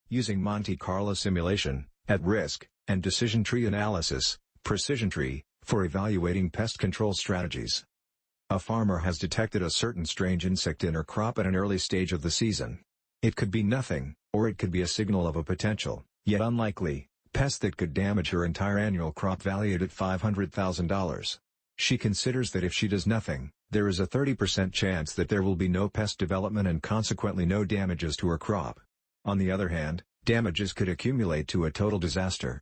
Using Monte Carlo simulation, at-risk, and decision tree analysis, PrecisionTree, for evaluating pest control strategies. A farmer has detected a certain strange insect in her crop at an early stage of the season. It could be nothing, or it could be a signal of a potential, yet unlikely, pest that could damage her entire annual crop valued at $500,000. She considers that if she does nothing, there is a 30% chance that there will be no pest development and consequently no damages to her crop. On the other hand, damages could accumulate to a total disaster.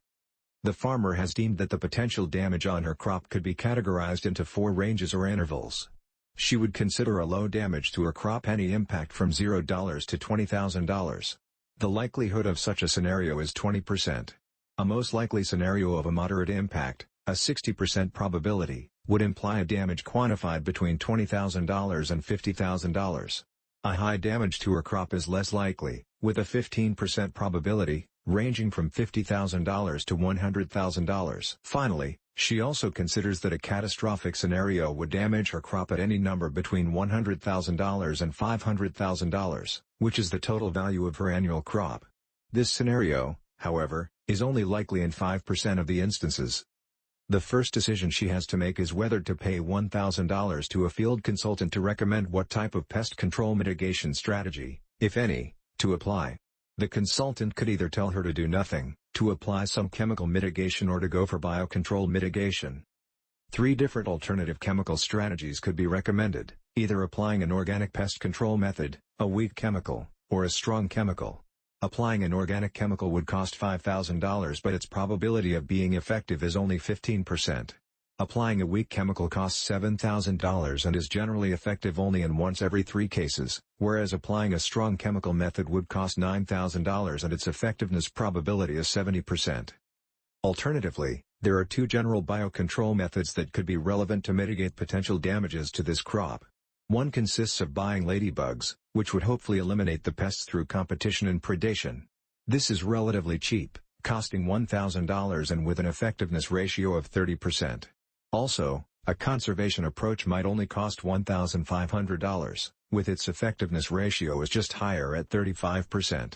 The farmer has deemed that the potential damage on her crop could be categorized into 4 ranges or intervals. She would consider a low damage to her crop any impact from $0 to $20,000. The likelihood of such a scenario is 20%. A most likely scenario of a moderate impact, a 60% probability, would imply a damage quantified between $20,000 and $50,000. A high damage to her crop is less likely, with a 15% probability, ranging from $50,000 to $100,000. Finally, she also considers that a catastrophic scenario would damage her crop at any number between $100,000 and $500,000, which is the total value of her annual crop. This scenario, however, is only likely in 5% of the instances. The first decision she has to make is whether to pay $1,000 to a field consultant to recommend what type of pest control mitigation strategy, if any, to apply. The consultant could either tell her to do nothing, to apply some chemical mitigation, or to go for biocontrol mitigation. 3 different alternative chemical strategies could be recommended, either applying an organic pest control method, a weak chemical, or a strong chemical. Applying an organic chemical would cost $5,000, but its probability of being effective is only 15%. Applying a weak chemical costs $7,000 and is generally effective only in once every 3 cases, whereas applying a strong chemical method would cost $9,000 and its effectiveness probability is 70%. Alternatively, there are 2 general biocontrol methods that could be relevant to mitigate potential damages to this crop. One consists of buying ladybugs, which would hopefully eliminate the pests through competition and predation. This is relatively cheap, costing $1,000 and with an effectiveness ratio of 30%. Also, a conservation approach might only cost $1,500, with its effectiveness ratio is just higher at 35%.